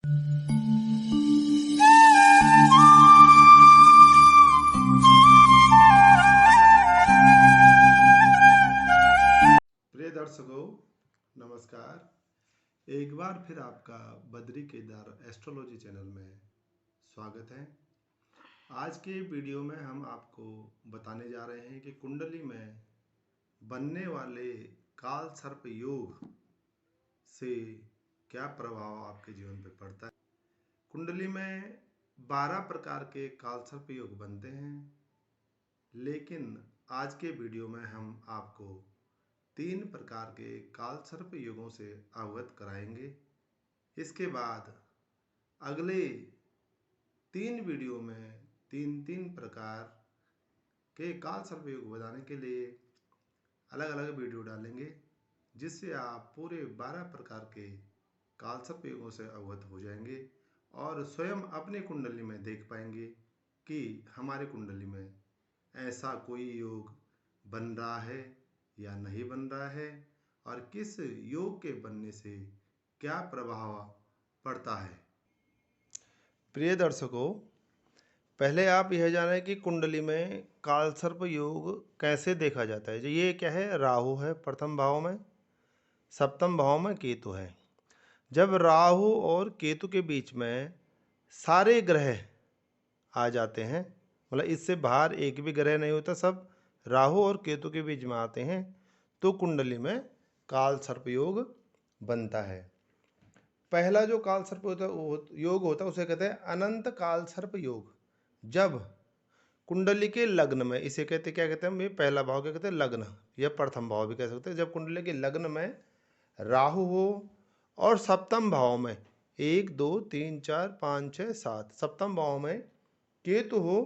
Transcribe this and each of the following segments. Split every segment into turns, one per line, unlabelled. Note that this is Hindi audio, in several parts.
प्रिय दर्शकों, नमस्कार। एक बार फिर आपका बद्री केदार एस्ट्रोलॉजी चैनल में स्वागत है। आज के वीडियो में हम आपको बताने जा रहे हैं कि कुंडली में बनने वाले काल सर्प योग से क्या प्रभाव आपके जीवन पर पड़ता है। कुंडली में 12 प्रकार के काल सर्प योग बनते हैं, लेकिन आज के वीडियो में हम आपको 3 प्रकार के काल सर्प योगों से अवगत कराएंगे। इसके बाद अगले 3 वीडियो में 3 प्रकार के काल सर्प योग बनाने के लिए अलग अलग वीडियो डालेंगे, जिससे आप पूरे 12 प्रकार के काल सर्प योगों से अवगत हो जाएंगे और स्वयं अपने कुंडली में देख पाएंगे कि हमारे कुंडली में ऐसा कोई योग बन रहा है या नहीं बन रहा है और किस योग के बनने से क्या प्रभाव पड़ता है। प्रिय दर्शकों, पहले आप यह जानें कि कुंडली में काल सर्प योग कैसे देखा जाता है। जो ये क्या है, राहु है प्रथम भाव में, सप्तम भाव में केतु है। जब राहु और केतु के बीच में सारे ग्रह आ जाते हैं, मतलब इससे बाहर एक भी ग्रह नहीं होता, सब राहु और केतु के बीच में आते हैं, तो कुंडली में काल सर्प योग बनता है। पहला जो काल सर्प योग होता है उसे कहते हैं अनंत काल सर्प योग। जब कुंडली के लग्न में, इसे कहते क्या कहते हैं, ये पहला भाव क्या कहते हैं, लग्न, या प्रथम भाव भी कह सकते हैं। जब कुंडली के लग्न में राहु हो और सप्तम भाव में 1 2 3 4 5 6 7 सप्तम भाव में केतु हो,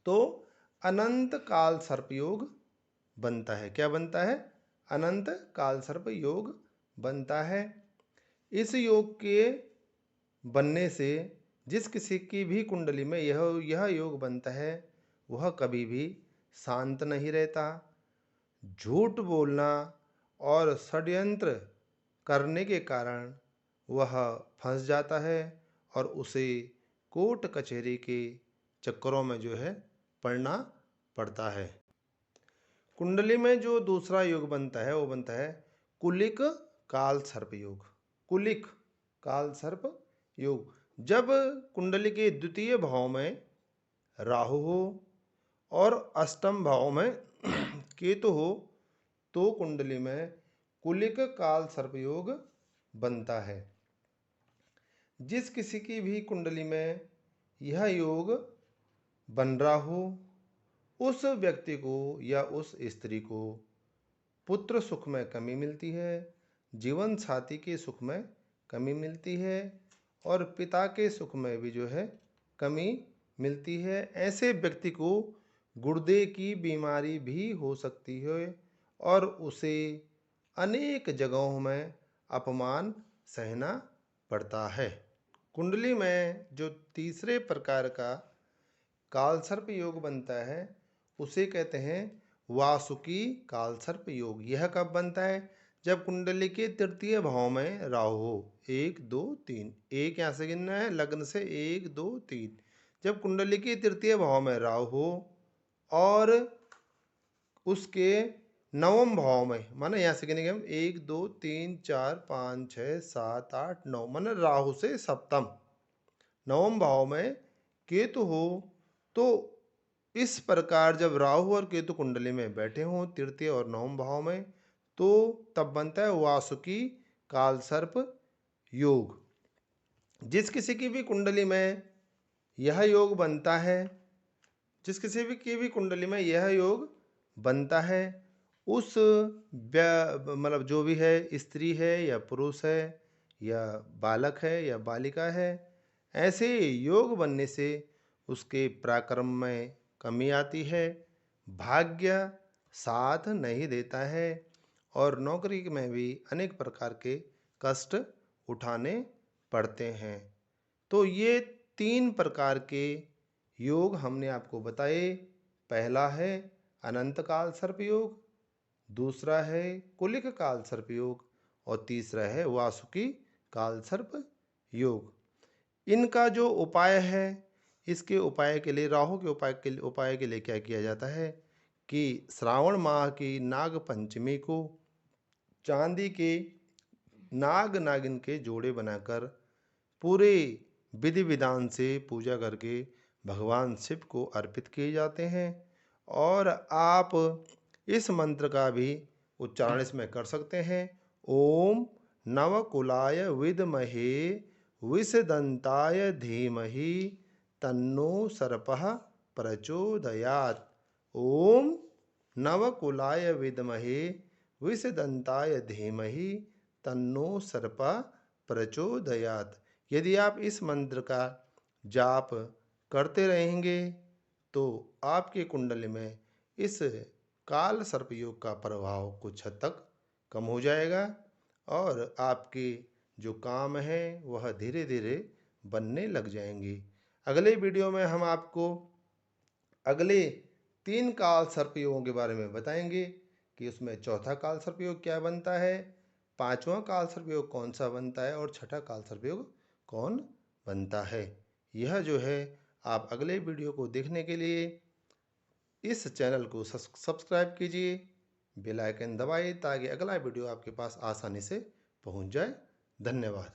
तो अनंत काल सर्प योग बनता है। क्या बनता है? अनंत काल सर्प योग बनता है। इस योग के बनने से जिस किसी की भी कुंडली में यह योग बनता है, वह कभी भी शांत नहीं रहता। झूठ बोलना और षड्यंत्र करने के कारण वह फंस जाता है और उसे कोर्ट कचहरी के चक्करों में जो है पड़ना पड़ता है। कुंडली में जो दूसरा योग बनता है वो बनता है कुलिक काल सर्प योग। कुलिक काल सर्प योग, जब कुंडली के द्वितीय भाव में राहु हो और अष्टम भाव में केतु हो, तो कुंडली में कुलिक काल सर्प योग बनता है। जिस किसी की भी कुंडली में यह योग बन रहा हो, उस व्यक्ति को या उस स्त्री को पुत्र सुख में कमी मिलती है, जीवन साथी के सुख में कमी मिलती है और पिता के सुख में भी जो है कमी मिलती है। ऐसे व्यक्ति को गुर्दे की बीमारी भी हो सकती है और उसे अनेक जगहों में अपमान सहना पड़ता है। कुंडली में जो तीसरे प्रकार का काल सर्प योग बनता है उसे कहते हैं वासुकी काल सर्प योग। यह कब बनता है? जब कुंडली के तृतीय भाव में राहु हो। 1 2 3, एक यहाँ से गिनना है, लग्न से 1 2 3। जब कुंडली के तृतीय भाव में राहु हो और उसके नवम भाव में, माना यहाँ से गिनेंगे हम 1 2 3 4 5 6 7 8 9, माना राहु से सप्तम नवम भाव में केतु हो, तो इस प्रकार जब राहु और केतु कुंडली में बैठे हों तृतीय और नवम भाव में, तो तब बनता है वासुकी काल सर्प योग। जिस किसी की भी कुंडली में यह योग बनता है, जिस किसी भी की भी कुंडली में यह योग बनता है, उस मतलब जो भी है, स्त्री है या पुरुष है या बालक है या बालिका है, ऐसे योग बनने से उसके पराक्रम में कमी आती है, भाग्य साथ नहीं देता है और नौकरी में भी अनेक प्रकार के कष्ट उठाने पड़ते हैं। तो ये 3 प्रकार के योग हमने आपको बताए। पहला है अनंत काल सर्प योग, दूसरा है कुलिक काल सर्प योग और तीसरा है वासुकी काल सर्प योग। इनका जो उपाय है, इसके उपाय के लिए राहु के उपाय के लिए क्या किया जाता है कि श्रावण माह की नाग पंचमी को चांदी के नाग नागिन के जोड़े बनाकर पूरे विधि विधान से पूजा करके भगवान शिव को अर्पित किए जाते हैं। और आप इस मंत्र का भी उच्चारण इसमें कर सकते हैं। ओम नवकुलाय विद्महे विषदंताय धीमहि तन्नो सर्पः प्रचोदयात्। ओम नवकुलाय विद्महे विषदंताय धीमहि तन्नो सर्पः प्रचोदयात्। यदि आप इस मंत्र का जाप करते रहेंगे तो आपकी कुंडली में इस काल सर्प योग का प्रभाव कुछ हद तक कम हो जाएगा और आपके जो काम हैं वह धीरे धीरे बनने लग जाएंगे। अगले वीडियो में हम आपको अगले 3 काल सर्प योगों के बारे में बताएंगे कि उसमें चौथा काल सर्प योग क्या बनता है, 5वां काल सर्प योग कौन सा बनता है और छठा काल सर्प योग कौन बनता है। यह जो है आप अगले वीडियो को देखने के लिए इस चैनल को सब्सक्राइब कीजिए, बेल आइकन दबाइए ताकि अगला वीडियो आपके पास आसानी से पहुंच जाए। धन्यवाद।